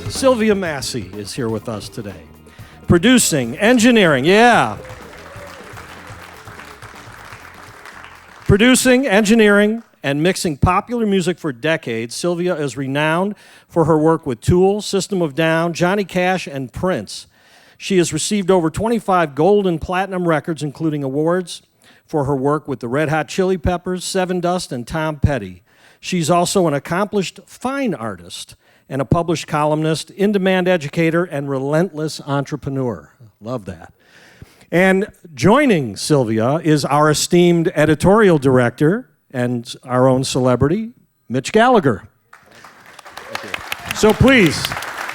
Sylvia Massy is here with us today. Producing, engineering, Producing, engineering, and mixing popular music for decades, Sylvia is renowned for her work with Tool, System of a Down, Johnny Cash, and Prince. She has received over 25 gold and platinum records, including awards for her work with the Red Hot Chili Peppers, Sevendust, and Tom Petty. She's also an accomplished fine artist and a published columnist, in-demand educator, and relentless entrepreneur. Love that. And joining Sylvia is our esteemed editorial director and our own celebrity, Mitch Gallagher. So please,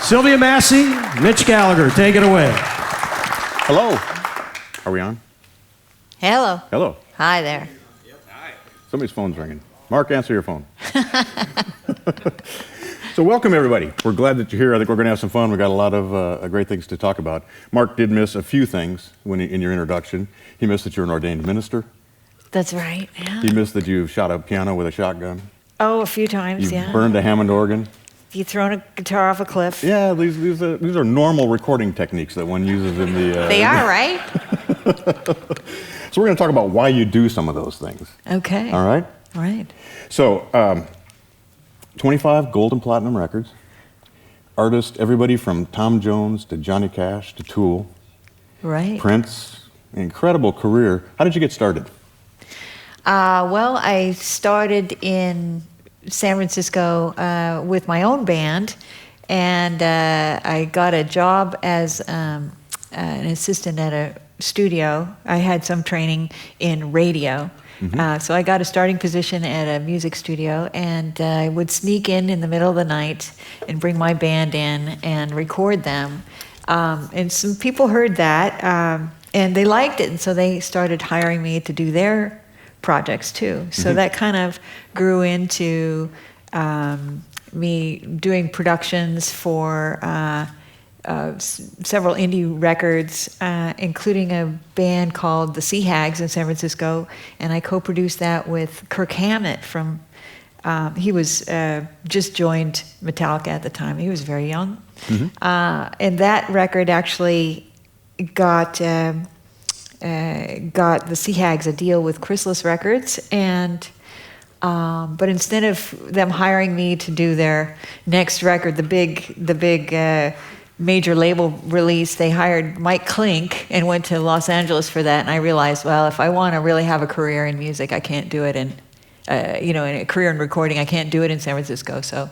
Sylvia Massy, Mitch Gallagher, take it away. Hello. Are we on? Hello. Hello. Hi there. Somebody's phone's ringing. Mark, answer your phone. So welcome, everybody. We're glad that you're here. I think we're going to have some fun. We've got a lot of great things to talk about. Mark did miss a few things in your introduction. He missed that you're an ordained minister. That's right, yeah. He missed that you've shot a piano with a shotgun. Oh, a few times, You've burned a Hammond organ. You've thrown a guitar off a cliff. Yeah, these are normal recording techniques that one uses in the... They are, right? So we're going to talk about why you do some of those things. Okay. All right? All right. So, 25 gold and platinum records. Artists, everybody from Tom Jones to Johnny Cash to Tool. Right. Prince. Incredible career. How did you get started? Well, I started in San Francisco with my own band, and I got a job as an assistant at a studio. I had some training in radio. So I got a starting position at a music studio, and I would sneak in the middle of the night and bring my band in and record them. And some people heard that, and they liked it, and so they started hiring me to do their projects too. So that kind of grew into me doing productions for several indie records, including a band called the Sea Hags in San Francisco, and I co-produced that with Kirk Hammett from, he was just joined Metallica at the time. He was very young. And that record actually got the Sea Hags a deal with Chrysalis Records, and but instead of them hiring me to do their next record, the big major label release, they hired Mike Klink and went to Los Angeles for that. And I realized, well, if I want to really have a career in music, I can't do it in a career in recording, I can't do it in San Francisco. So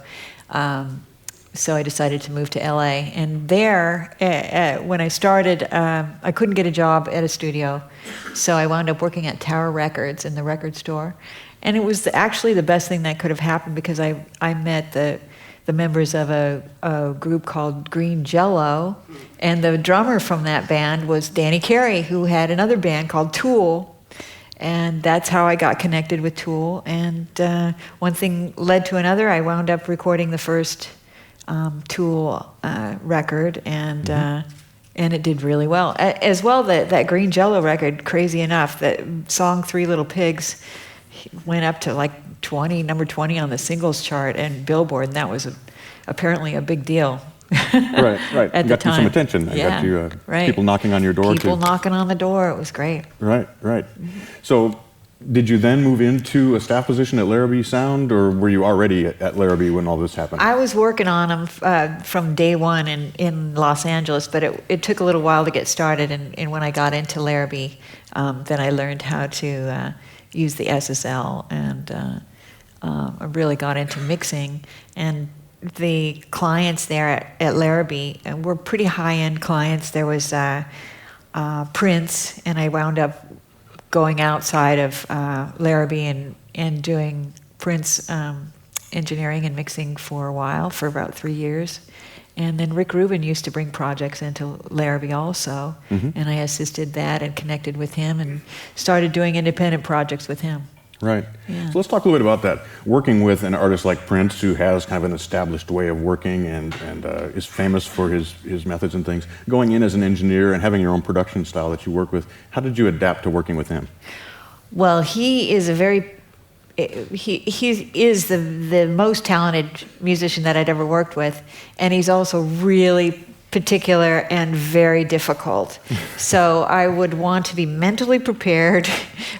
I decided to move to LA. And there, when I started, I couldn't get a job at a studio. So I wound up working at Tower Records in the record store. And it was actually the best thing that could have happened, because I met the members of a group called Green Jello, and the drummer from that band was Danny Carey, who had another band called Tool, and that's how I got connected with Tool. And one thing led to another. I wound up recording the first Tool record, and it did really well. As well, that Green Jello record, crazy enough, that song Three Little Pigs went up to like number 20 on the singles chart and Billboard, and that was apparently a big deal. Right. At got the time. you some attention. Yeah, got you right. People knocking on your door. People knocking on the door. It was great. Right. So, did you then move into a staff position at Larabee Sound, or were you already at Larabee when all this happened? I was working on them from day one in Los Angeles, but it took a little while to get started. And when I got into Larabee, then I learned how to use the SSL, and I really got into mixing. And the clients there at Larabee were pretty high-end clients. There was Prince, and I wound up going outside of Larabee and doing Prince engineering and mixing for a while, for about 3 years. And then Rick Rubin used to bring projects into Larabee also, and I assisted that and connected with him and started doing independent projects with him. Right. Yeah. So let's talk a little bit about that. Working with an artist like Prince, who has kind of an established way of working and is famous for his methods and things, going in as an engineer and having your own production style that you work with, how did you adapt to working with him? Well, he is a very he is the most talented musician that I'd ever worked with, and he's also really particular and very difficult. So I would want to be mentally prepared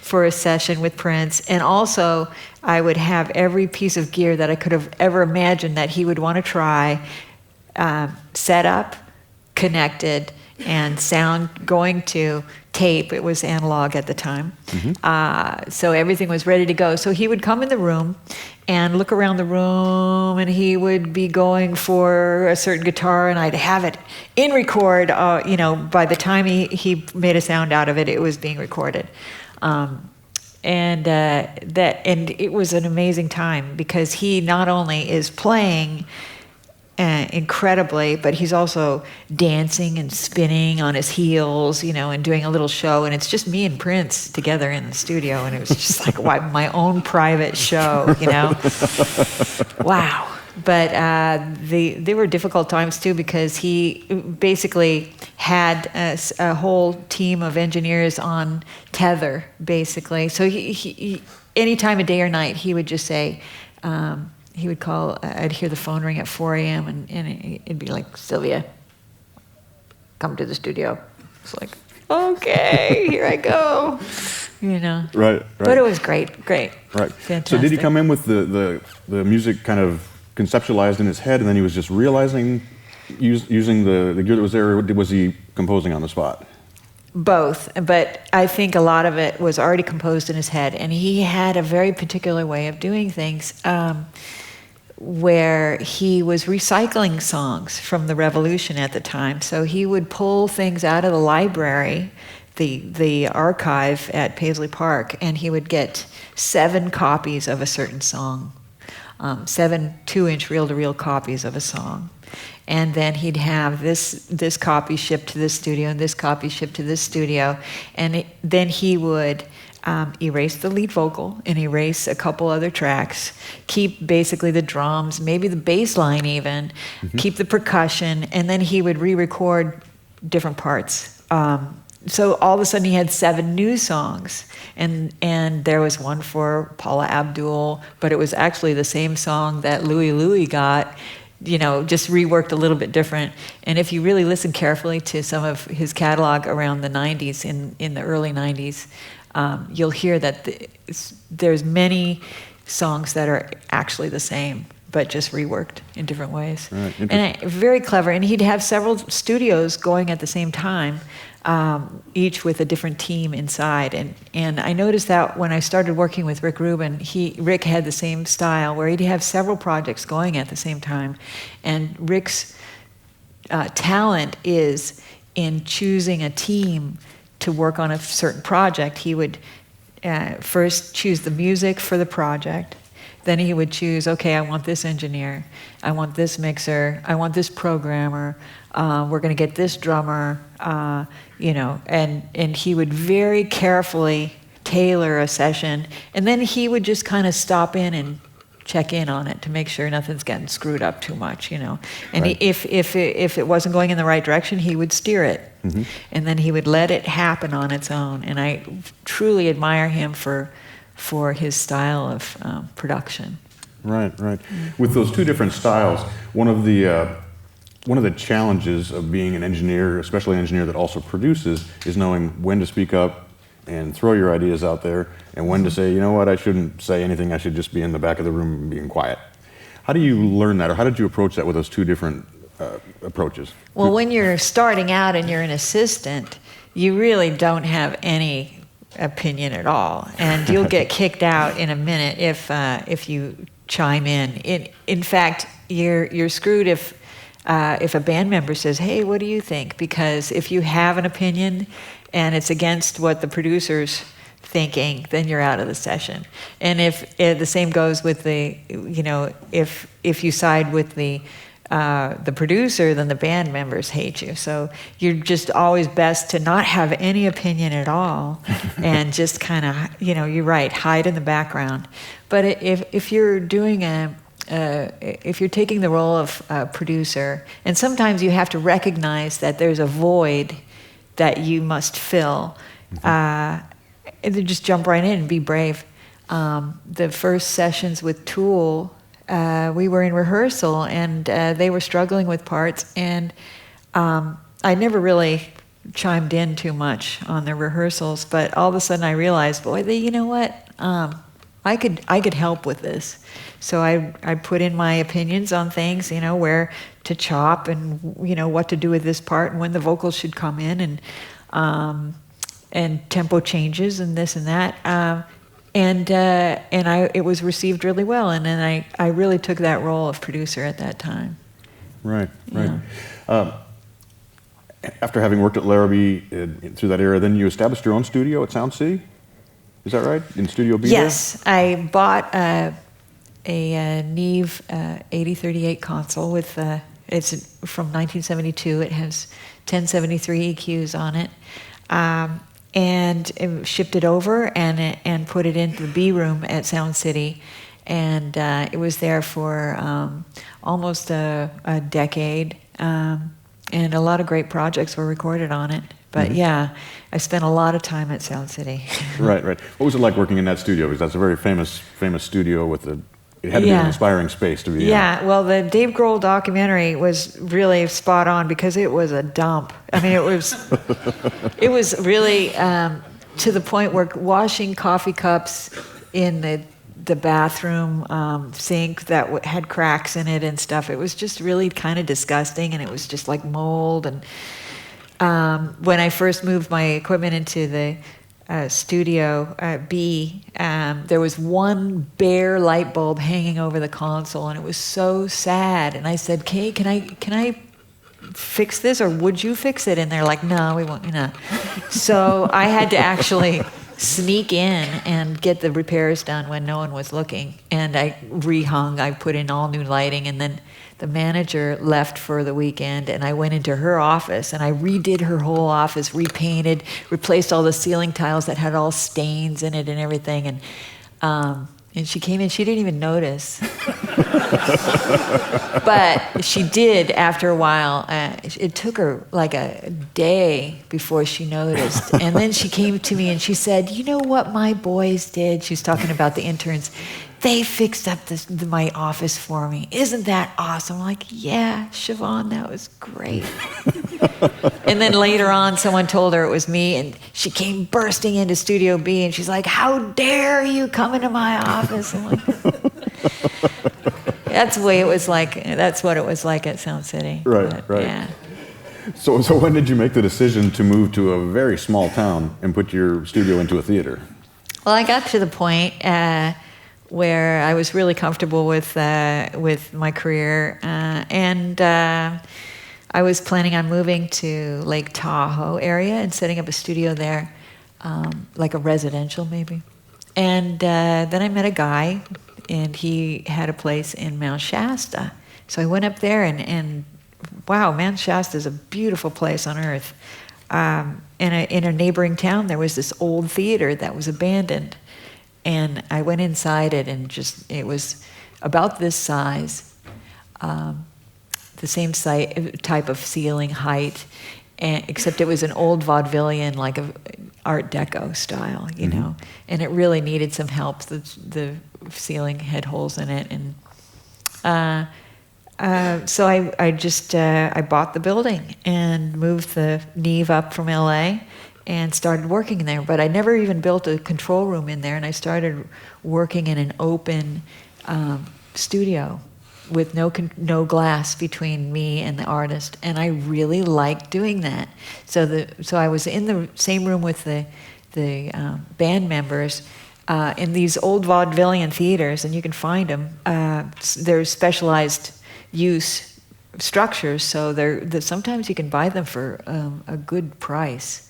for a session with Prince, and also I would have every piece of gear that I could have ever imagined that he would want to try set up, connected, and sound going to tape. It was analog at the time. So everything was ready to go. So he would come in the room and look around the room, and he would be going for a certain guitar, and I'd have it in record. By the time he made a sound out of it, it was being recorded. And it was an amazing time, because he not only is playing incredibly, but he's also dancing and spinning on his heels, and doing a little show. And it's just me and Prince together in the studio, and it was just like my own private show, Wow. But they were difficult times too, because he basically had a whole team of engineers on tether, basically. So he any time of day or night, he would just say. He would call, I'd hear the phone ring at 4 a.m. and it'd be like, Sylvia, come to the studio. It's like, okay, here I go. Right. But it was great. Right. Fantastic. So did he come in with the music kind of conceptualized in his head, and then he was just realizing, using the gear that was there, or was he composing on the spot? Both, but I think a lot of it was already composed in his head, and he had a very particular way of doing things, where he was recycling songs from the Revolution at the time. So he would pull things out of the library, the archive at Paisley Park, and he would get 7 copies of a certain song, 7 2-inch reel-to-reel copies of a song. And then he'd have this copy shipped to this studio and this copy shipped to this studio. And then he would erase the lead vocal and erase a couple other tracks, keep basically the drums, maybe the bass line even, keep the percussion, and then he would re-record different parts. So all of a sudden he had 7 new songs, and there was one for Paula Abdul, but it was actually the same song that Louie got, just reworked a little bit different. And if you really listen carefully to some of his catalog around the 90s, in the early 90s, you'll hear that there's many songs that are actually the same, but just reworked in different ways. Right, and very clever. And he'd have several studios going at the same time, each with a different team inside. And I noticed that when I started working with Rick Rubin, Rick had the same style, where he'd have several projects going at the same time. And Rick's talent is in choosing a team to work on a certain project. He would first choose the music for the project. Then he would choose, okay, I want this engineer, I want this mixer, I want this programmer, we're going to get this drummer, and he would very carefully tailor a session, and then he would just kind of stop in and check in on it to make sure nothing's getting screwed up too much, And Right. if it wasn't going in the right direction, he would steer it, and then he would let it happen on its own. And I truly admire him for his style of production. Right. With those two different styles, one of the challenges of being an engineer, especially an engineer that also produces, is knowing when to speak up and throw your ideas out there, and when to say, you know what, I shouldn't say anything, I should just be in the back of the room being quiet. How do you learn that, or how did you approach that with those two different approaches? Well, when you're starting out and you're an assistant, you really don't have any opinion at all, and you'll get kicked out in a minute if you chime in. In fact, you're screwed if a band member says, "Hey, what do you think?" Because if you have an opinion and it's against what the producer's thinking, then you're out of the session. And if the same goes with if you side with the producer, then the band members hate you. So you're just always best to not have any opinion at all, and just kind of, you're right, hide in the background. But if you're doing if you're taking the role of producer, and sometimes you have to recognize that there's a void that you must fill, and then just jump right in and be brave. the first sessions with Tool, we were in rehearsal, and they were struggling with parts, and I never really chimed in too much on the rehearsals, but all of a sudden I realized, boy, you know what? I could help with this. So I put in my opinions on things, where to chop and what to do with this part and when the vocals should come in and tempo changes and this and that. It was received really well, and then I really took that role of producer at that time. Right. After having worked at Larabee through that era, then you established your own studio at Sound City? Is that right? In Studio B? Yes, I bought a Neve 8038 console with it's from 1972. It has 1073 EQs on it, and shipped it over and put it into the B room at Sound City, and it was there for almost a decade. And a lot of great projects were recorded on it. But yeah, I spent a lot of time at Sound City. Right. What was it like working in that studio? Because that's a very famous studio it had to be an inspiring space to be in. Yeah, well, the Dave Grohl documentary was really spot on because it was a dump. I mean, it was really to the point where washing coffee cups in the bathroom sink that had cracks in it and stuff. It was just really kind of disgusting, and it was just like mold. And when I first moved my equipment into the Studio B, there was one bare light bulb hanging over the console, and it was so sad. And I said, "Kay, can I fix this, or would you fix it?" And they're like, "No, we won't." So I had to actually sneak in and get the repairs done when no one was looking. And I rehung, I put in all new lighting, and then the manager left for the weekend, and I went into her office and I redid her whole office, repainted, replaced all the ceiling tiles that had all stains in it and everything. And she came in, she didn't even notice. But she did after a while. It took her like a day before she noticed. And then she came to me and she said, "You know what my boys did?" She's talking about the interns. "They fixed up my office for me. Isn't that awesome?" I'm like, "Yeah, Siobhan, that was great." And then later on, someone told her it was me, and she came bursting into Studio B, and she's like, "How dare you come into my office?" I'm like, that's the way it was like. That's what it was like at Sound City. Right. Yeah. So when did you make the decision to move to a very small town and put your studio into a theater? Well, I got to the point where I was really comfortable with my career, and I was planning on moving to Lake Tahoe area and setting up a studio there, like a residential maybe. And then I met a guy, and he had a place in Mount Shasta. So I went up there, and wow, Mount Shasta is a beautiful place on earth. In a neighboring town, there was this old theater that was abandoned. And I went inside it, and it was about this size, the same type of ceiling height, except it was an old vaudevillian, like a Art Deco style, you know. And it really needed some help. The ceiling had holes in it, and so I bought the building and moved the Neve up from LA. And started working there, but I never even built a control room in there, and I started working in an open studio with no glass between me and the artist, and I really liked doing that. So I was in the same room with the band members in these old vaudevillian theaters, and you can find them. They're specialized use structures, so sometimes you can buy them for a good price.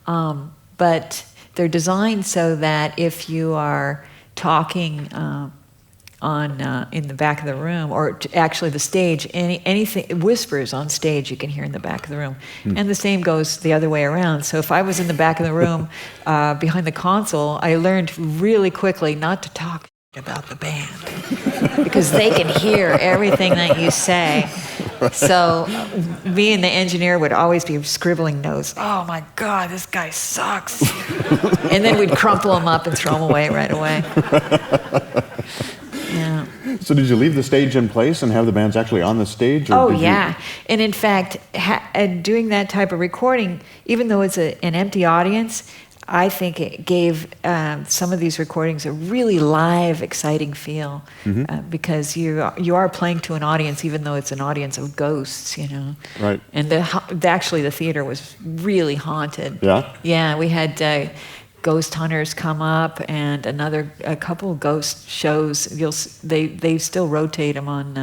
But they're designed so that if you are talking in the back of the room, or actually the stage, anything whispers on stage you can hear in the back of the room, and the same goes the other way around. So if I was in the back of the room behind the console, I learned really quickly not to talk about the band because they can hear everything that you say. So me and the engineer would always be scribbling notes. Oh my God, this guy sucks. And then we'd crumple them up and throw them away right away. Yeah. So did you leave the stage in place and have the bands actually on the stage? Or Oh, did yeah. And in fact, doing that type of recording, even though it's an empty audience, I think it gave some of these recordings a really live, exciting feel, because you are playing to an audience, even though it's an audience of ghosts, you know. Right. And actually, the theater was really haunted. Yeah? Yeah, we had ghost hunters come up, and a couple of ghost shows. They still rotate them on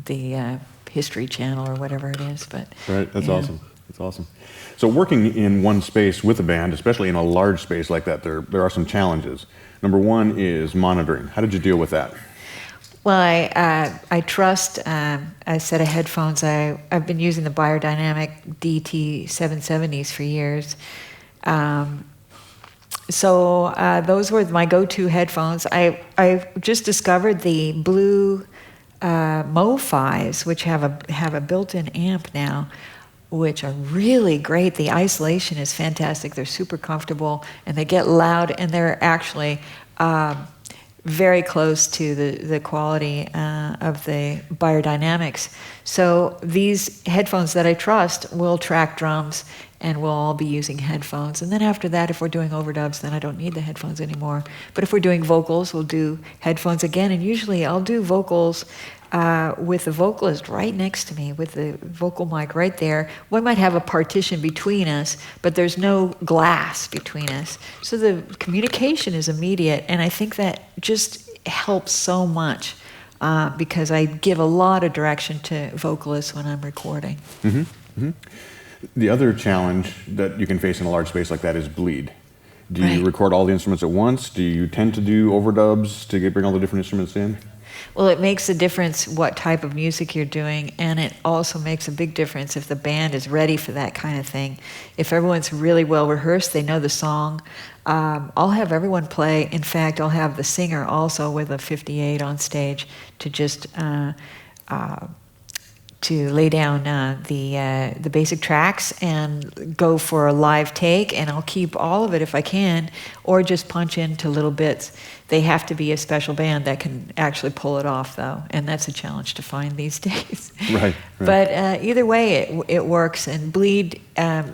the History Channel or whatever it is. But Right, that's yeah. awesome. That's awesome. So working in one space with a band, especially in a large space like that, there are some challenges. Number one is monitoring. How did you deal with that? Well, I trust a set of headphones. I've been using the Biodynamic DT 770s for years. So those were my go-to headphones. I just discovered the blue Mo-Fis, which have a built-in amp now, which are really great. The isolation is fantastic. They're super comfortable, and they get loud, and they're actually very close to the quality of the Biodynamics. So these headphones that I trust will track drums, and we'll all be using headphones. And then after that, if we're doing overdubs, then I don't need the headphones anymore. But if we're doing vocals, we'll do headphones again. And usually I'll do vocals with the vocalist right next to me, with the vocal mic right there. We might have a partition between us, but there's no glass between us. So the communication is immediate, and I think that just helps so much because I give a lot of direction to vocalists when I'm recording. Mm-hmm. Mm-hmm. The other challenge that you can face in a large space like that is bleed. Do you record all the instruments at once? Do you tend to do overdubs to bring all the different instruments in? Well, it makes a difference what type of music you're doing, and it also makes a big difference if the band is ready for that kind of thing. If everyone's really well rehearsed, they know the song, I'll have everyone play. In fact, I'll have the singer also with a 58 on stage to just to lay down the basic tracks and go for a live take, and I'll keep all of it if I can, or just punch into little bits. They have to be a special band that can actually pull it off, though, and that's a challenge to find these days. Right. But either way, it works. And bleed, the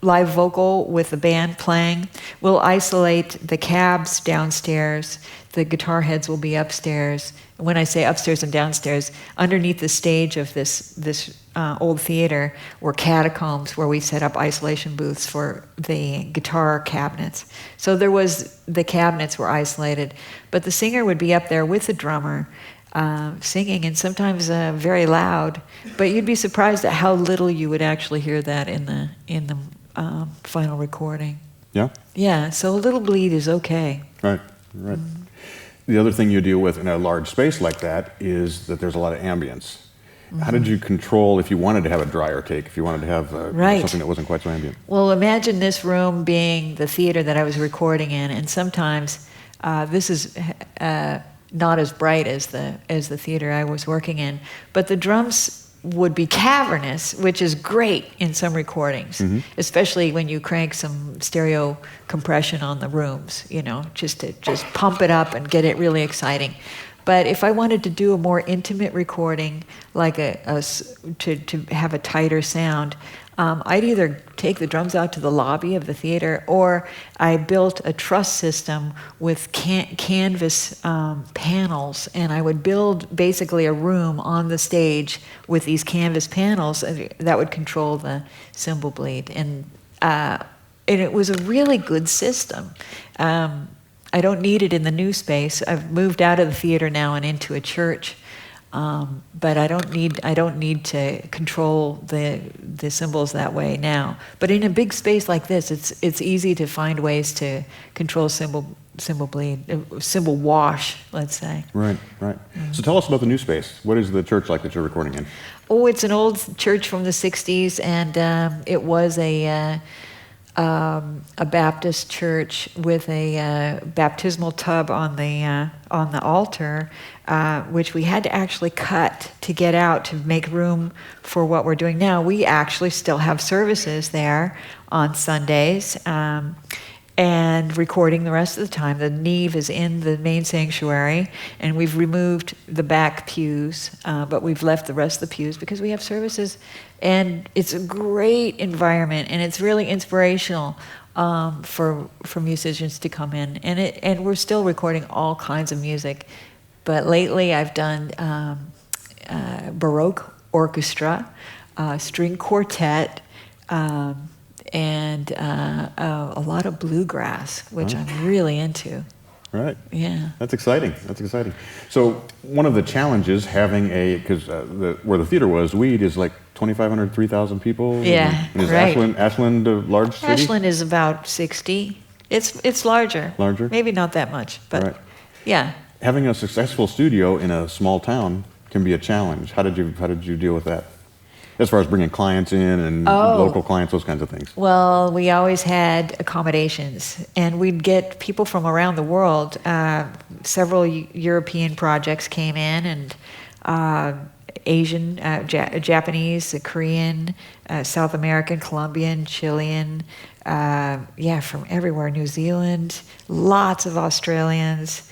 live vocal with the band playing, we'll isolate the cabs downstairs. The guitar heads will be upstairs. When I say upstairs and downstairs, underneath the stage of this old theater were catacombs where we set up isolation booths for the guitar cabinets. So the cabinets were isolated, but the singer would be up there with the drummer singing, and sometimes very loud. But you'd be surprised at how little you would actually hear that in the final recording. Yeah? Yeah, so a little bleed is okay. Right. Mm-hmm. The other thing you deal with in a large space like that is that there's a lot of ambience. Mm-hmm. How did you control if you wanted to have a drier take, if you wanted to have something that wasn't quite so ambient? Well, imagine this room being the theater that I was recording in, and sometimes this is not as bright as the theater I was working in, but the drums would be cavernous, which is great in some recordings, especially when you crank some stereo compression on the rooms, just to pump it up and get it really exciting. But if I wanted to do a more intimate recording, like to have a tighter sound, I'd either take the drums out to the lobby of the theater, or I built a truss system with canvas panels, and I would build basically a room on the stage with these canvas panels that would control the cymbal bleed. And it was a really good system. I don't need it in the new space. I've moved out of the theater now and into a church. But I don't need to control the cymbals that way now. But in a big space like this, it's easy to find ways to control cymbal bleed, cymbal wash, let's say. Right. So tell us about the new space. What is the church like that you're recording in? Oh, it's an old church from the 60s, and it was a a Baptist church with a baptismal tub on the altar, which we had to actually cut to get out to make room for what we're doing now. We actually still have services there on Sundays, and recording the rest of the time. The nave is in the main sanctuary, and we've removed the back pews, but we've left the rest of the pews because we have services. And it's a great environment, and it's really inspirational for musicians to come in. And we're still recording all kinds of music. But lately I've done Baroque orchestra, string quartet, and a lot of bluegrass, which I'm really into. Right. Yeah. That's exciting. That's exciting. So one of the challenges having because where the theater was, Weed is like 2,500, 3,000 people. Yeah, and is right. Ashland a large city? Ashland is about 60. It's larger. Larger? Maybe not that much, but Right. yeah. Having a successful studio in a small town can be a challenge. How did you deal with that? As far as bringing clients in and local clients, those kinds of things. Well, we always had accommodations, and we'd get people from around the world. Several European projects came in, and Asian, Japanese, Korean, South American, Colombian, Chilean, from everywhere, New Zealand, lots of Australians,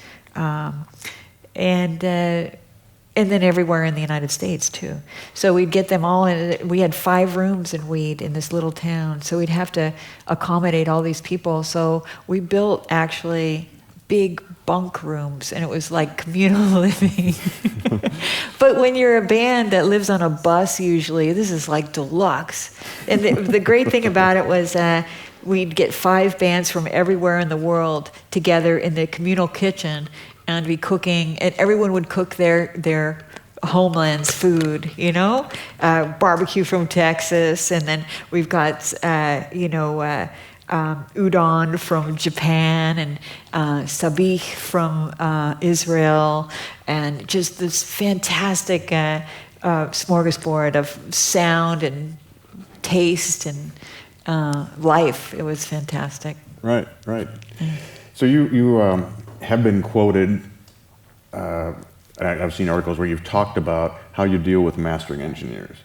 and then everywhere in the United States, too. So we'd get them all in. We had 5 rooms in Weed in this little town, so we'd have to accommodate all these people. So we built, actually, big bunk rooms, and it was like communal living. But when you're a band that lives on a bus, usually, this is like deluxe. And the great thing about it was we'd get 5 bands from everywhere in the world together in the communal kitchen, and be cooking, and everyone would cook their homeland's food, barbecue from Texas, and then we've got, udon from Japan, and sabich from Israel, and just this fantastic smorgasbord of sound and taste and life. It was fantastic. Right. So you have been quoted, I've seen articles where you've talked about how you deal with mastering engineers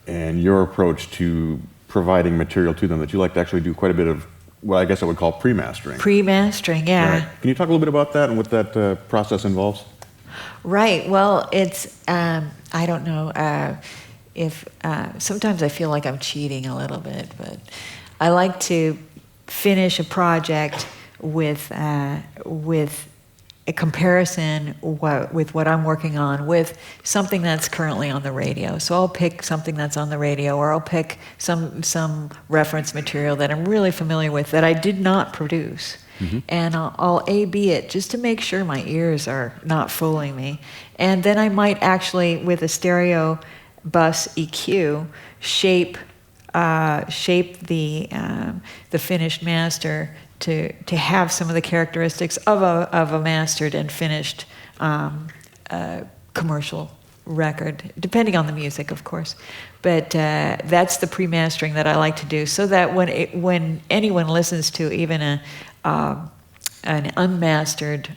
and your approach to providing material to them, that you like to actually do quite a bit of, well, I guess I would call pre-mastering. Pre-mastering, yeah. Right. Can you talk a little bit about that and what that process involves? Right. Well, it's, I don't know if, sometimes I feel like I'm cheating a little bit, but I like to finish a project with a comparison with what I'm working on with something that's currently on the radio. So I'll pick something that's on the radio, or I'll pick some reference material that I'm really familiar with that I did not produce. Mm-hmm. And I'll A/B it just to make sure my ears are not fooling me. And then I might actually, with a stereo bus EQ, shape the finished master to have some of the characteristics of a mastered and finished commercial record, depending on the music, of course. But that's the pre-mastering that I like to do, so that when anyone listens to even an unmastered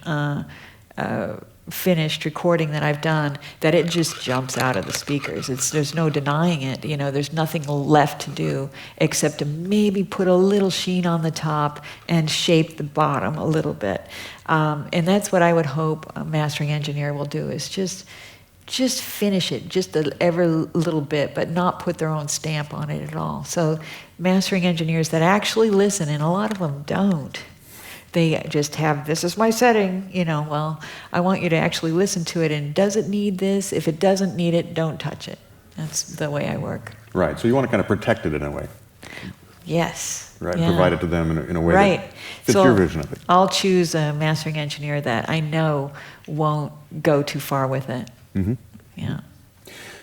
finished recording that I've done, that it just jumps out of the speakers. There's no denying it. There's nothing left to do except to maybe put a little sheen on the top and shape the bottom a little bit. And that's what I would hope a mastering engineer will do, is just finish it just every little bit, but not put their own stamp on it at all. So mastering engineers that actually listen, and a lot of them don't. They just have, this is my setting, well, I want you to actually listen to it, and does it need this? If it doesn't need it, don't touch it. That's the way I work. Right, so you want to kind of protect it in a way. Yes. Right, yeah. provide it to them in a way right. that fits your vision of it. I'll choose a mastering engineer that I know won't go too far with it. Mm-hmm. Yeah.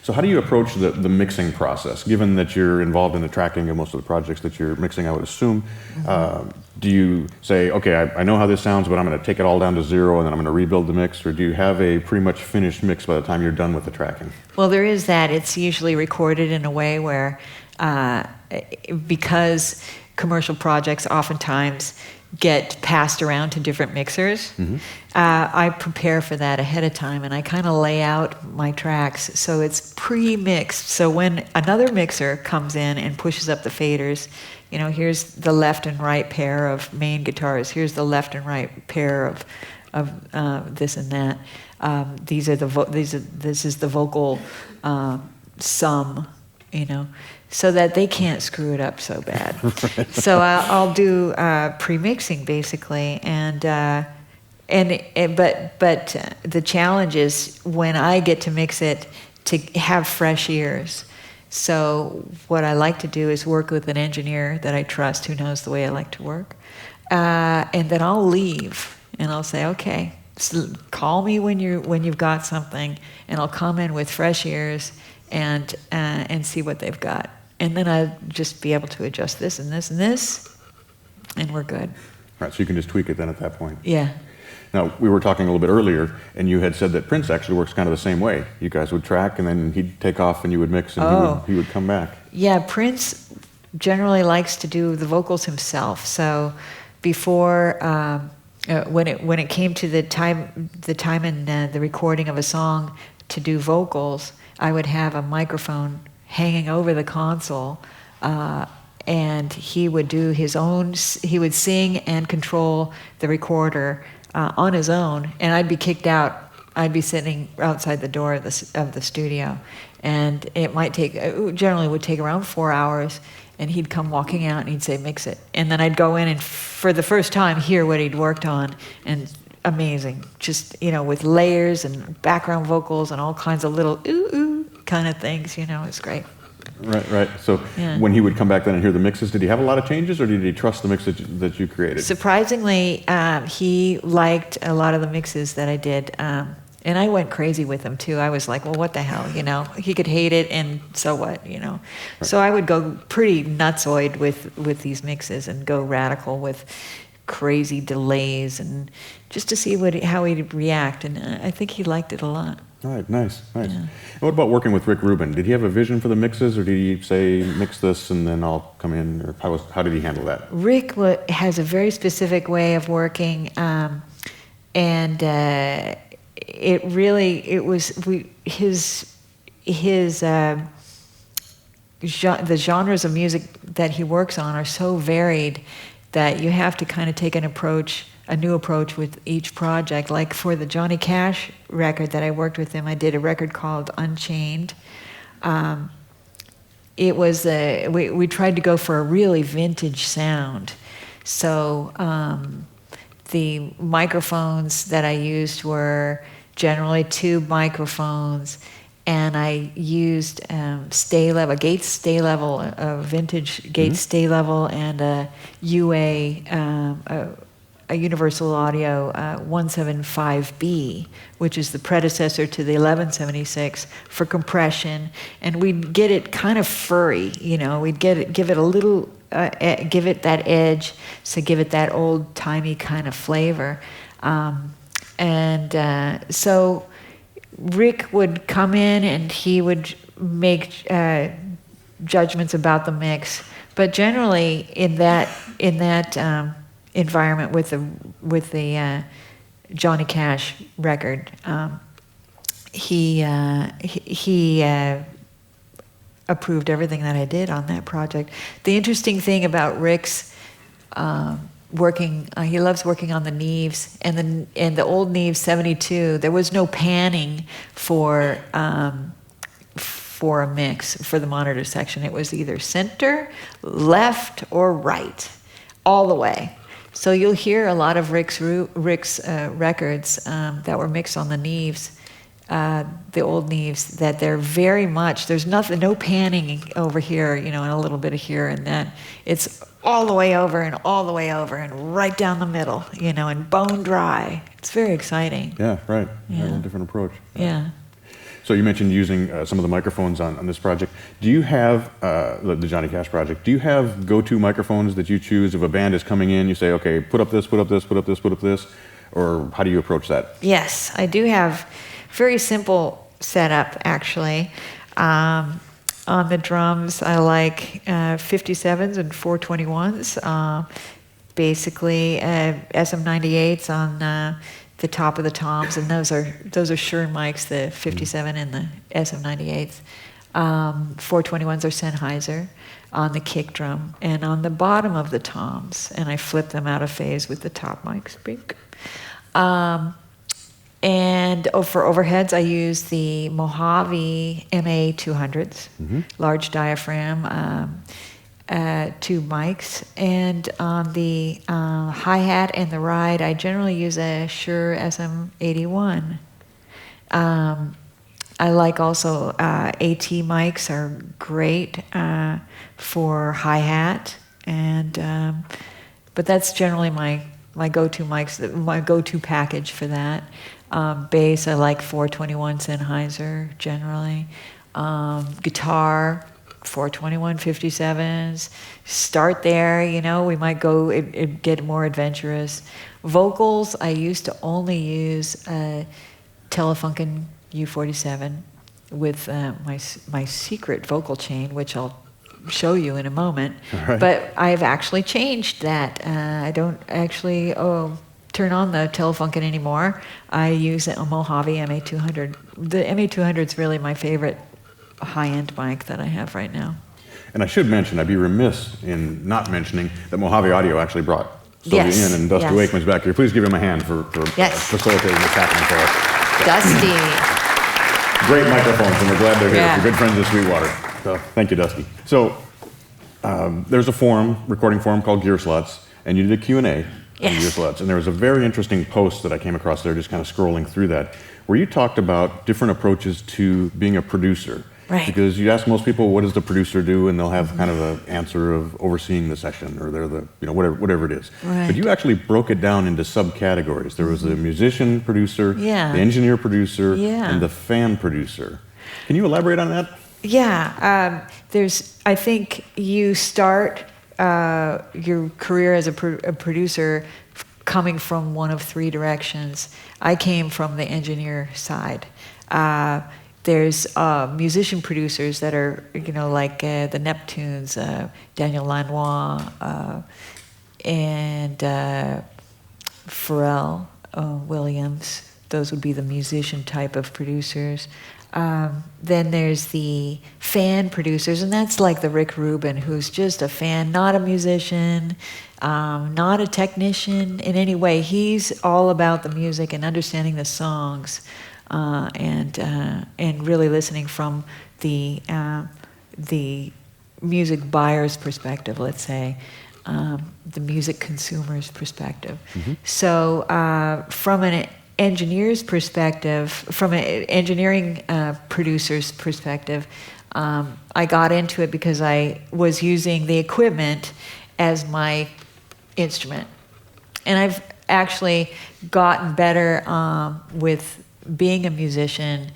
So how do you approach the mixing process, given that you're involved in the tracking of most of the projects that you're mixing, I would assume? Mm-hmm. Do you say, okay, I know how this sounds, but I'm going to take it all down to 0 and then I'm going to rebuild the mix? Or do you have a pretty much finished mix by the time you're done with the tracking? Well, there is that. It's usually recorded in a way where, because commercial projects oftentimes get passed around to different mixers. I prepare for that ahead of time, and I kind of lay out my tracks so it's pre-mixed. So when another mixer comes in and pushes up the faders, here's the left and right pair of main guitars. Here's the left and right pair of this and that. This is the vocal sum, so that they can't screw it up so bad. Right. So I'll do pre-mixing basically, but the challenge is when I get to mix it to have fresh ears. So what I like to do is work with an engineer that I trust who knows the way I like to work, and then I'll leave and I'll say, okay, so call me when you've got something, and I'll come in with fresh ears and see what they've got. And then I'll just be able to adjust this and this and this, and we're good. Right, so you can just tweak it then at that point. Yeah. Now, we were talking a little bit earlier, and you had said that Prince actually works kind of the same way. You guys would track, and then he'd take off, and you would mix, and he would come back. Yeah, Prince generally likes to do the vocals himself. So before, when it came to the time in the recording of a song to do vocals, I would have a microphone hanging over the console, and he would do his own. He would sing and control the recorder on his own, and I'd be kicked out. I'd be sitting outside the door of the studio, and it generally would take around 4 hours. And he'd come walking out and he'd say, mix it. And then I'd go in and for the first time hear what he'd worked on. And amazing. Just, with layers and background vocals and all kinds of little ooh kind of things, it's great. Right. So when he would come back then and hear the mixes, did he have a lot of changes, or did he trust the mix that you created? Surprisingly, he liked a lot of the mixes that I did. And I went crazy with him too. I was like, well, what the hell, He could hate it, and so what, Right. So I would go pretty nutsoid with these mixes and go radical with crazy delays and just to see how he'd react. And I think he liked it a lot. All right, nice. Yeah. And what about working with Rick Rubin? Did he have a vision for the mixes, or did he say, mix this and then I'll come in, or how did he handle that? Rick has a very specific way of working, and the genres of music that he works on are so varied that you have to kind of take a new approach with each project. Like for the Johnny Cash record that I worked with him, I did a record called Unchained. It was we tried to go for a really vintage sound. So the microphones that I used were generally tube microphones, and I used a Gates stay level, a vintage Gates stay level, and a UA, a Universal Audio 175B, which is the predecessor to the 1176 for compression, and we'd get it kind of furry, we'd give it a little, give it that edge, so give it that old-timey kind of flavor. So Rick would come in and he would make judgments about the mix, but generally in that environment with the Johnny Cash record, he approved everything that I did on that project. The interesting thing about Rick's working, he loves working on the Neves, and the old Neves 72. There was no panning for a mix for the monitor section. It was either center, left, or right, all the way. So you'll hear a lot of Rick's records that were mixed on the Neves, the old Neves, that they're very much, there's no panning over here, and a little bit of here and that. It's all the way over and all the way over and right down the middle, and bone dry. It's very exciting. Yeah, right. Yeah. A different approach. Yeah. So you mentioned using some of the microphones on this project. Do you have, the Johnny Cash project, do you have go-to microphones that you choose if a band is coming in, you say, okay, put up this, put up this, put up this, put up this, or how do you approach that? Yes, I do have very simple setup, actually. On the drums, I like 57s and 421s. Basically, SM98s on the top of the toms, and those are Shure mics, the 57 and the SM98s. 421s are Sennheiser on the kick drum and on the bottom of the toms, and I flip them out of phase with the top mics. And for overheads, I use the Mojave MA200s, large diaphragm, tube mics. And on the hi-hat and the ride, I generally use a Shure SM81. I like also AT mics are great for hi-hat, and but that's generally my go-to mics, my go-to package for that. Bass, I like 421 Sennheiser generally. Guitar, 421 57s. Start there, we might go get more adventurous. Vocals, I used to only use Telefunken U47 with my secret vocal chain, which I'll show you in a moment. Right. But I've actually changed that. I don't actually turn on the Telefunken anymore. I use a Mojave MA200. The MA200 is really my favorite high-end mic that I have right now. And I should mention, I'd be remiss in not mentioning that Mojave Audio actually brought Sylvia in, and Dusty Wakeman's back here. Please give him a hand for facilitating this happening for us. Dusty. Great microphones, and we're glad they're here. We're good friends of Sweetwater. So thank you, Dusty. So there's a recording forum called Gear Sluts, and you did a Q&A on Gear Sluts. And there was a very interesting post that I came across there, just kind of scrolling through that, where you talked about different approaches to being a producer. Right. Because you ask most people, what does the producer do? And they'll have kind of an answer of overseeing the session, or they're the, whatever it is. Right. But you actually broke it down into subcategories. There was the musician producer, the engineer producer, and the fan producer. Can you elaborate on that? Yeah. I think you start your career as a producer coming from one of three directions. I came from the engineer side. There's musician producers that are, like the Neptunes, Daniel Lanois, and Pharrell Williams. Those would be the musician type of producers. Then there's the fan producers, and that's like the Rick Rubin, who's just a fan, not a musician, not a technician in any way. He's all about the music and understanding the songs. And really listening from the music buyer's perspective, let's say, the music consumer's perspective. So from an engineer's perspective, from an engineering producer's perspective, I got into it because I was using the equipment as my instrument. And I've actually gotten better with being a musician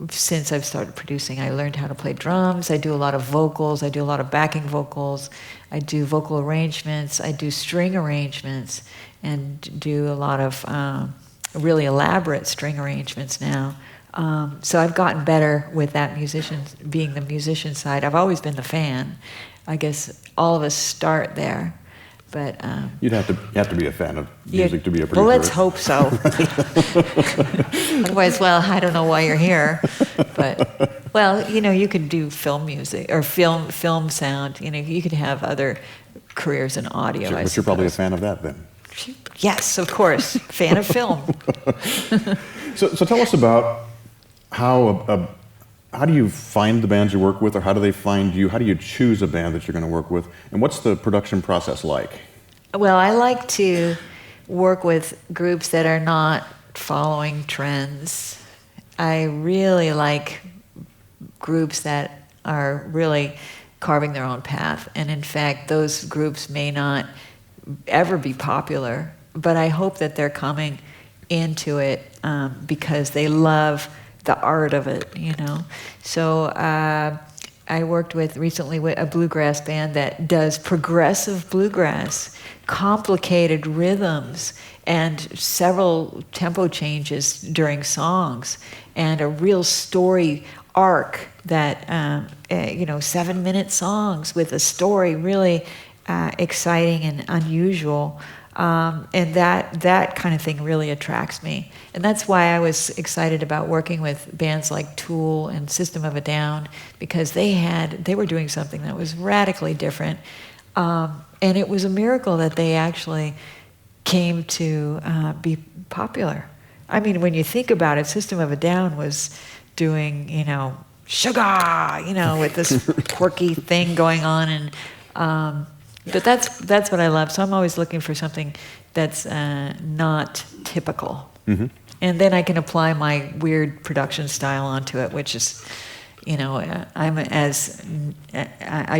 since I've started producing. I learned how to play drums. I do a lot of vocals. I do a lot of backing vocals. I do vocal arrangements. I do string arrangements and do a lot of really elaborate string arrangements now. So I've gotten better with that being the musician side. I've always been the fan. I guess all of us start there. But you'd have to be a fan of music to be a producer. Well, let's hope so. Otherwise, I don't know why you're here. But you could do film music or film sound. You could have other careers in audio. Sure, but you're probably a fan of that then. Yes, of course, fan of film. So tell us about how do you find the bands you work with, or how do they find you? How do you choose a band that you're going to work with? And what's the production process like? Well, I like to work with groups that are not following trends. I really like groups that are really carving their own path. And in fact, those groups may not ever be popular, but I hope that they're coming into it because they love the art of it, So I worked with recently with a bluegrass band that does progressive bluegrass, complicated rhythms, and several tempo changes during songs, and a real story arc that 7-minute songs with a story, really exciting and unusual. And that kind of thing really attracts me. And that's why I was excited about working with bands like Tool and System of a Down, because they were doing something that was radically different. And it was a miracle that they actually came to be popular. I mean, when you think about it, System of a Down was doing, sugar, with this quirky thing going on, and but that's what I love. So I'm always looking for something that's not typical, and then I can apply my weird production style onto it, which is, I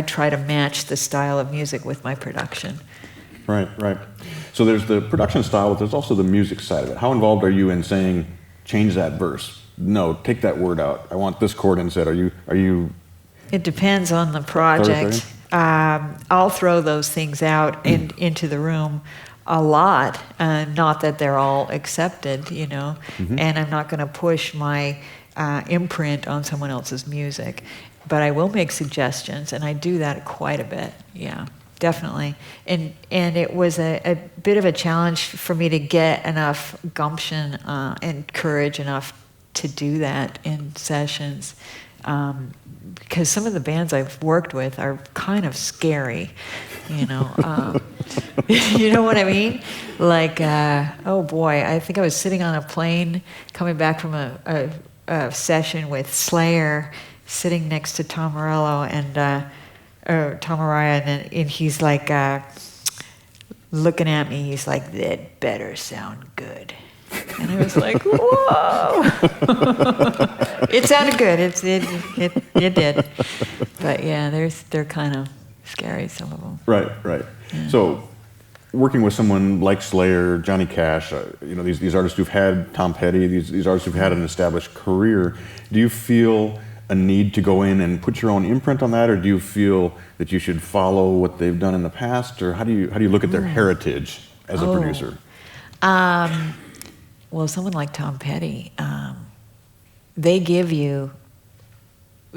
try to match the style of music with my production. Right. So there's the production style, but there's also the music side of it. How involved are you in saying, change that verse? No, take that word out. I want this chord instead. Are you? It depends on the project. I'll throw those things out into the room a lot. Not that they're all accepted, and I'm not going to push my imprint on someone else's music. But I will make suggestions, and I do that quite a bit. Yeah, definitely. And it was a bit of a challenge for me to get enough gumption and courage enough to do that in sessions. Because some of the bands I've worked with are kind of scary, you know what I mean? Like, oh boy, I think I was sitting on a plane coming back from a session with Slayer, sitting next to Tom Morello and Tom Araya, and he's like looking at me. He's like, "That better sound good." And I was like, whoa. It sounded good. It did. But yeah, they're kind of scary, some of them. Right. Yeah. So working with someone like Slayer, Johnny Cash, these artists who've had Tom Petty, these artists who've had an established career, do you feel a need to go in and put your own imprint on that, or do you feel that you should follow what they've done in the past, or how do you look at their heritage as a producer? Well, someone like Tom Petty, they give you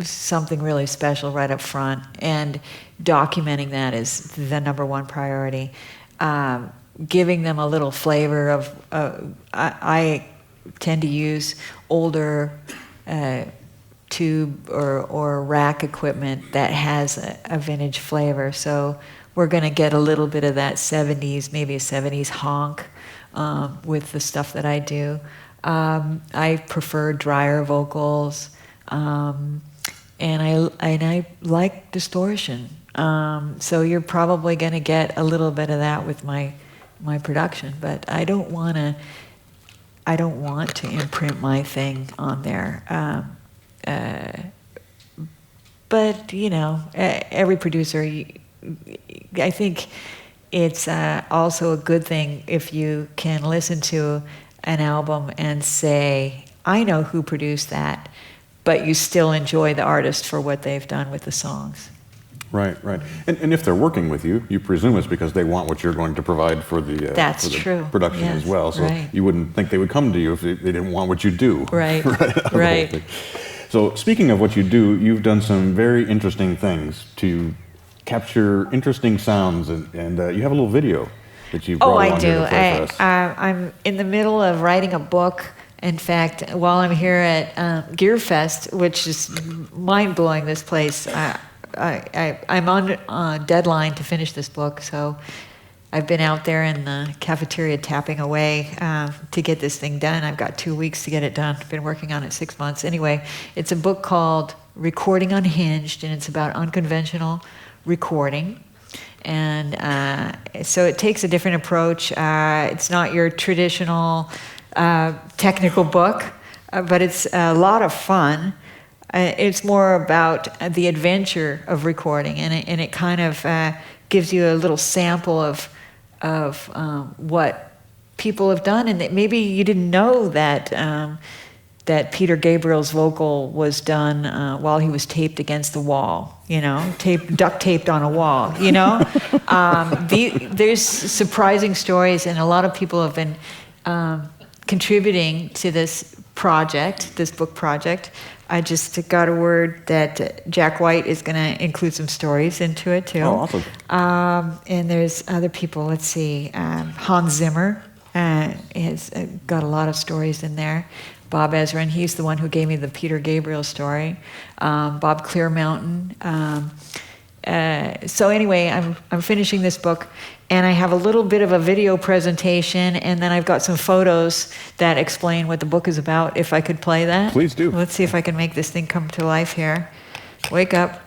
something really special right up front, and documenting that is the number one priority. Giving them a little flavor of, I tend to use older tube or rack equipment that has a vintage flavor. So we're going to get a little bit of that 70s, maybe a 70s honk. With the stuff that I do. I prefer drier vocals, and I like distortion. So you're probably going to get a little bit of that with my production, but I don't want to imprint my thing on there. But every producer, I think. It's also a good thing if you can listen to an album and say, I know who produced that, but you still enjoy the artist for what they've done with the songs. Right. And if they're working with you, you presume it's because they want what you're going to provide for the, production as well. So you wouldn't think they would come to you if they didn't want what you do. Right. Right. So speaking of what you do, you've done some very interesting things to capture interesting sounds, and you have a little video that you brought along here to play for us. I'm in the middle of writing a book. In fact, while I'm here at GearFest, which is mind-blowing, this place, I'm on deadline to finish this book, so I've been out there in the cafeteria tapping away to get this thing done. I've got 2 weeks to get it done. I've been working on it 6 months. Anyway, it's a book called Recording Unhinged, and it's about unconventional recording, and so it takes a different approach. It's not your traditional technical book, but it's a lot of fun. It's more about the adventure of recording, and it kind of gives you a little sample of what people have done, and that maybe you didn't know that that Peter Gabriel's vocal was done while he was taped against the wall, duct taped on a wall, There's surprising stories, and a lot of people have been contributing to this book project. I just got a word that Jack White is going to include some stories into it, too. Oh, awesome. And there's other people, let's see, Hans Zimmer has got a lot of stories in there. Bob Ezrin, he's the one who gave me the Peter Gabriel story. Bob Clearmountain. So anyway, I'm finishing this book, and I have a little bit of a video presentation, and then I've got some photos that explain what the book is about, if I could play that. Please do. Let's see if I can make this thing come to life here. Wake up.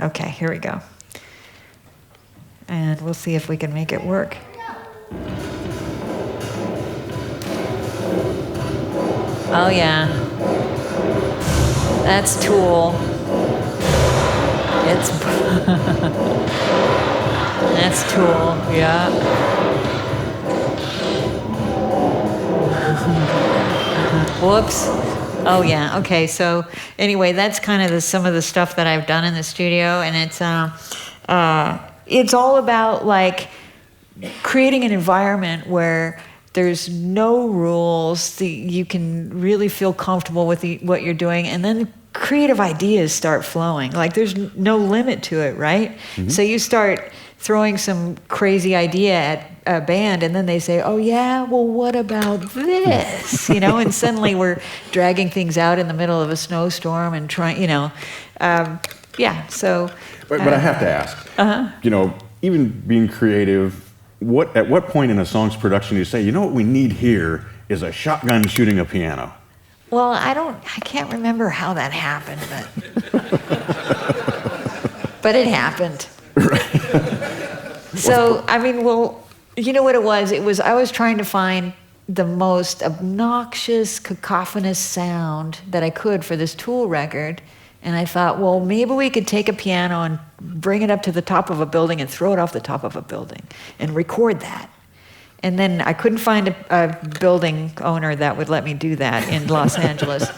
Okay, here we go. And we'll see if we can make it work. Oh yeah, that's Tool. It's that's Tool. Yeah. Whoops. Oh yeah. Okay. So anyway, that's kind of some of the stuff that I've done in the studio, and it's all about like creating an environment where there's no rules. You can really feel comfortable with what you're doing, and then creative ideas start flowing. Like there's no limit to it, right? Mm-hmm. So you start throwing some crazy idea at a band, and then they say, "Oh yeah, well what about this?" And suddenly we're dragging things out in the middle of a snowstorm and trying, yeah. So, but I have to ask, even being creative. At what point in a song's production do you say, what we need here is a shotgun shooting a piano? Well, I can't remember how that happened, but it happened. Right. So, you know what it was? I was trying to find the most obnoxious, cacophonous sound that I could for this Tool record. And I thought, well, maybe we could take a piano and bring it up to the top of a building and throw it off the top of a building and record that. And then I couldn't find a building owner that would let me do that in Los Angeles.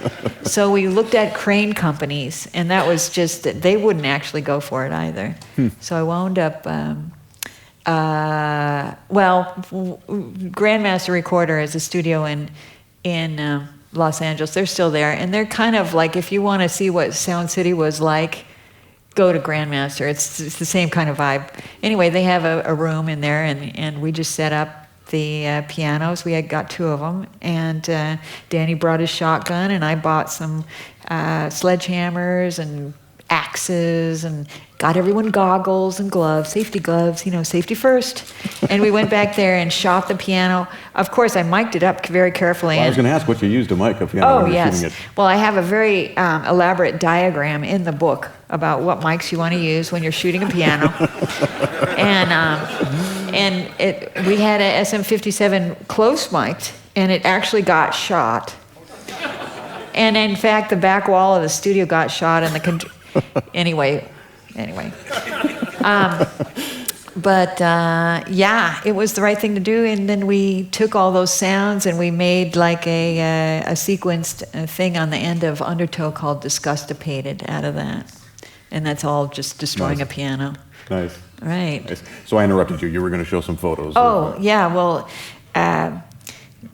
So we looked at crane companies, and that was just that they wouldn't actually go for it either. So I wound up, Grandmaster Recorder is a studio in Los Angeles. They're still there, and they're kind of like, if you want to see what Sound City was like, go to Grandmaster. It's the same kind of vibe. Anyway, they have a room in there, and we just set up the pianos. We had got 2 of them, and Danny brought his shotgun, and I bought some sledgehammers and axes, and got everyone goggles and gloves, safety gloves, safety first. And we went back there and shot the piano. Of course, I mic'd it up very carefully. Well, I was going to ask what you used to mic a piano when you're shooting it. Well, I have a very elaborate diagram in the book about what mics you want to use when you're shooting a piano. We had a SM57 close mic'd, and it actually got shot. And in fact, the back wall of the studio got shot, and Anyway. It was the right thing to do. And then we took all those sounds and we made like a sequenced thing on the end of Undertow called Disgustipated out of that. And that's all just destroying a piano. Nice. Right. Nice. So I interrupted you. You were going to show some photos. Well,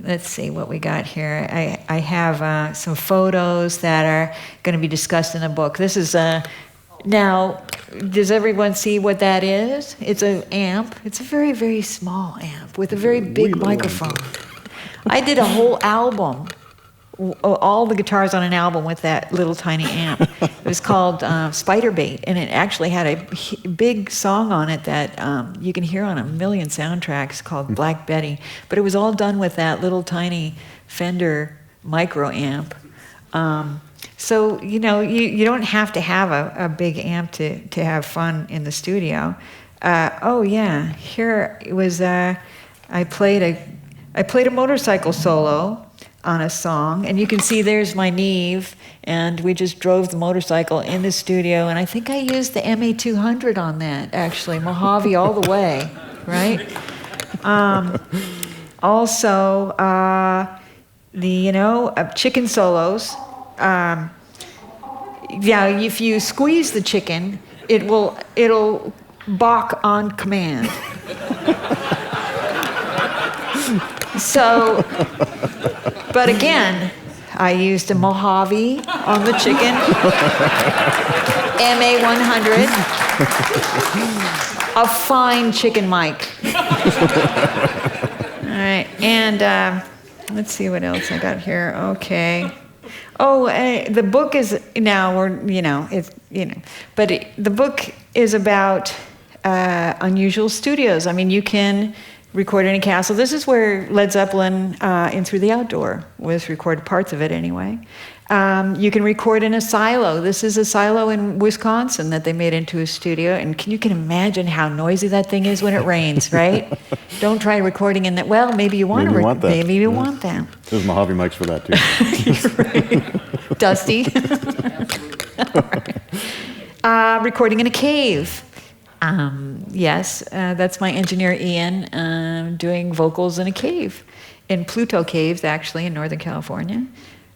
let's see what we got here. I have some photos that are going to be discussed in the book. This is now, does everyone see what that is? It's an amp. It's a very, very small amp with a very big microphone. I did a whole album, all the guitars on an album with that little tiny amp. It was called Spiderbait, and it actually had a big song on it that you can hear on a million soundtracks called Black Betty. But it was all done with that little tiny Fender micro amp. So, you don't have to have a big amp to have fun in the studio. Here it was, I played a motorcycle solo on a song, and you can see there's my Neve, and we just drove the motorcycle in the studio, and I think I used the MA200 on that, actually, Mojave all the way, right? Also, chicken solos. If you squeeze the chicken, it'll balk on command. So, but again, I used a Mojave on the chicken, MA100, a fine chicken mic. All right, and let's see what else I got here. Okay. Oh, the book is the book is about unusual studios. I mean, you can record in a castle. This is where Led Zeppelin in Through the Outdoor was recorded, parts of it anyway. You can record in a silo. This is a silo in Wisconsin that they made into a studio. And you can imagine how noisy that thing is when it rains, right? Don't try recording in that. Well, maybe you want that. Maybe you want that. There's Mojave mics for that too. Right. Dusty. Recording in a cave. Yes, that's my engineer Ian doing vocals in a cave, in Pluto Caves, actually, in Northern California.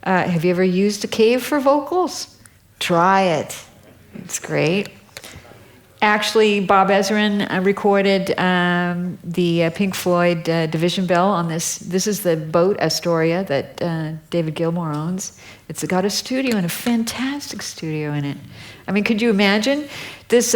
Have you ever used a cave for vocals? Try it. It's great. Actually, Bob Ezrin recorded the Pink Floyd Division Bell on this. This is the boat Astoria that David Gilmour owns. It's got a studio, and a fantastic studio in it. I mean, could you imagine? This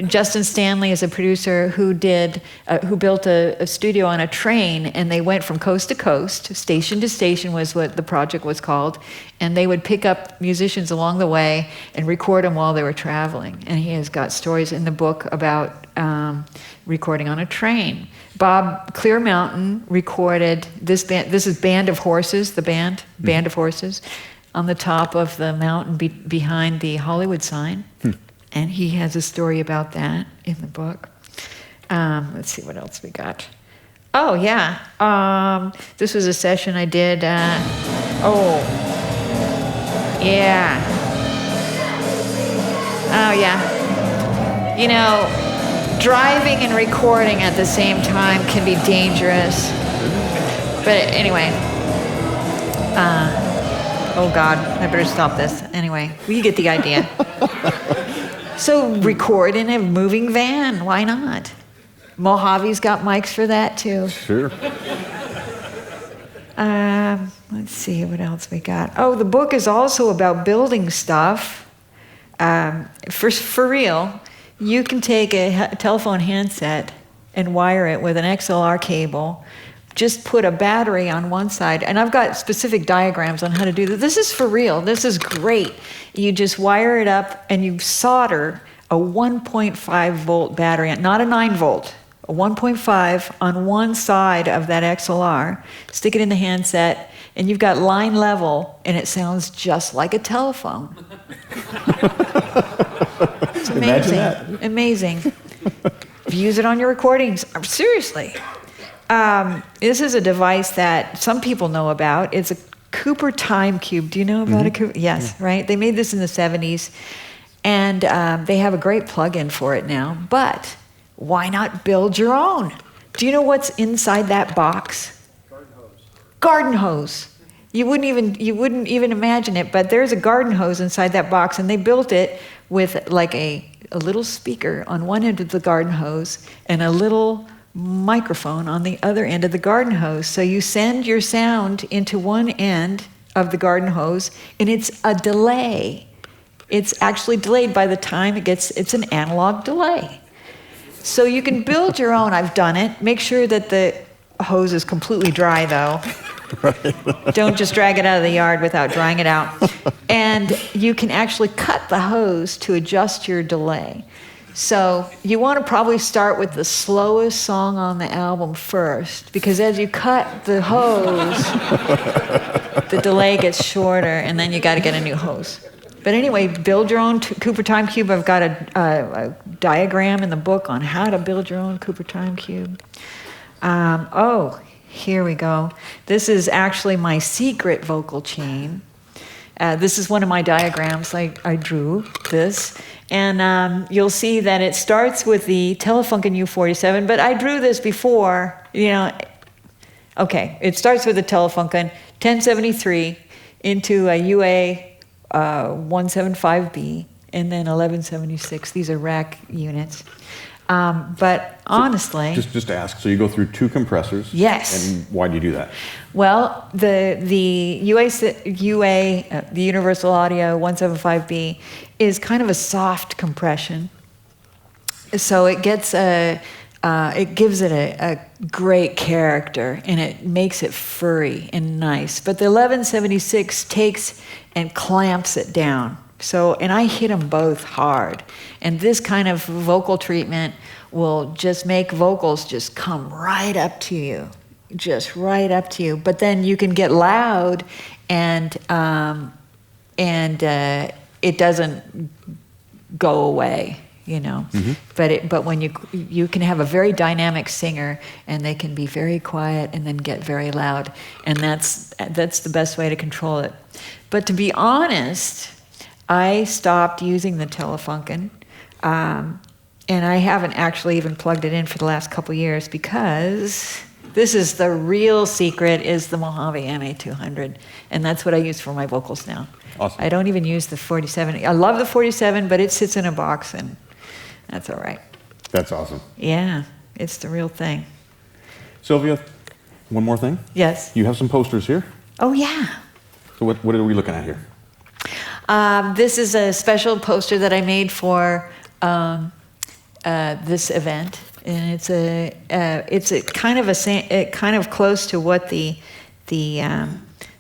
Justin Stanley is a producer who built a studio on a train, and they went from coast to coast, station to station was what the project was called, and they would pick up musicians along the way and record them while they were traveling. And he has got stories in the book about recording on a train. Bob Clear Mountain recorded this band. This is Band of Horses, the band of Horses, on the top of the mountain behind the Hollywood sign. And he has a story about that in the book. Let's see what else we got. Oh, yeah. This was a session I did. Yeah. Oh, yeah. You know, driving and recording at the same time can be dangerous. But anyway. Oh, God. I better stop this. Anyway, you get the idea. So record in a moving van. Why not? Mojave's got mics for that, too. Sure. Let's see what else we got. Oh, the book is also about building stuff. For real, you can take a telephone handset and wire it with an XLR cable. Just put a battery on one side. And I've got specific diagrams on how to do this. This is for real. This is great. You just wire it up and you solder a 1.5 volt battery, not a 9 volt, a 1.5 on one side of that XLR. Stick it in the handset, and you've got line level, and it sounds just like a telephone. It's amazing. Imagine that. Amazing. Use it on your recordings. Seriously. This is a device that some people know about. It's a Cooper time cube. Do you know about a Cooper? Yes, yeah. Right? They made this in the 70s, and they have a great plug-in for it now. But why not build your own? Do you know what's inside that box? Garden hose. Garden hose. You wouldn't even imagine it, but there's a garden hose inside that box, and they built it with like a little speaker on one end of the garden hose and a little microphone on the other end of the garden hose. So you send your sound into one end of the garden hose, and it's a delay. It's actually delayed by the time it's an analog delay. So you can build your own. I've done it. Make sure that the hose is completely dry, though. Right. Don't just drag it out of the yard without drying it out. And you can actually cut the hose to adjust your delay. So you want to probably start with the slowest song on the album first, because as you cut the hose, the delay gets shorter, and then you got to get a new hose. But anyway, build your own Cooper Time Cube. I've got a diagram in the book on how to build your own Cooper Time Cube. Here we go. This is actually my secret vocal chain. This is one of my diagrams. I drew this. And you'll see that it starts with the Telefunken U47, but I drew this before. You know, Okay, it starts with a Telefunken 1073 into a UA 175B and then 1176. These are rack units. But honestly... Just to ask, so you go through 2 compressors? Yes. And why do you do that? Well, the UA, the Universal Audio 175B, is kind of a soft compression. So it gets it gives it a great character, and it makes it furry and nice. But the 1176 takes and clamps it down. So, and I hit them both hard. And this kind of vocal treatment will just make vocals just come right up to you, just right up to you. But then you can get loud, and it doesn't go away, you know. Mm-hmm. But when you can have a very dynamic singer, and they can be very quiet and then get very loud, and that's the best way to control it. But to be honest, I stopped using the Telefunken, and I haven't actually even plugged it in for the last couple years, because this is the real secret, is the Mojave MA200, and that's what I use for my vocals now. Awesome. I don't even use the 47. I love the 47, but it sits in a box, and that's all right. That's awesome. Yeah, it's the real thing. Sylvia, one more thing. Yes. You have some posters here. Oh, yeah. So what are we looking at here? This is a special poster that I made for this event, and it's a kind of close to what the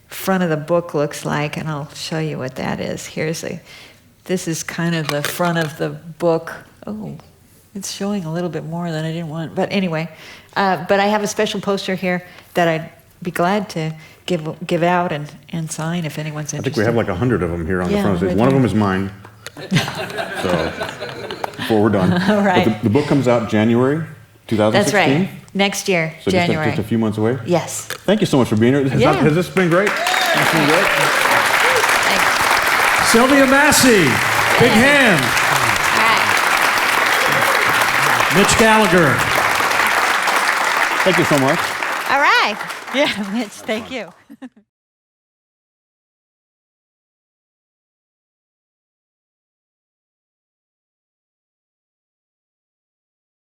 front of the book looks like, and I'll show you what that is. This is kind of the front of the book. Oh, it's showing a little bit more than I didn't want, but anyway. But I have a special poster here that I'd be glad to give out and sign if anyone's interested. I think we have like 100 of them here on the front stage. right One of there. them is mine. So before we're done. All right. But the book comes out January 2016. That's right. Next year, So January. just a few months away. Yes. Thank you so much for being here. Has this been great? It's been great. Thanks. Sylvia Massy, big hand. All right. Mitch Gallagher. Thank you so much. All right. Yeah, Mitch, thank you.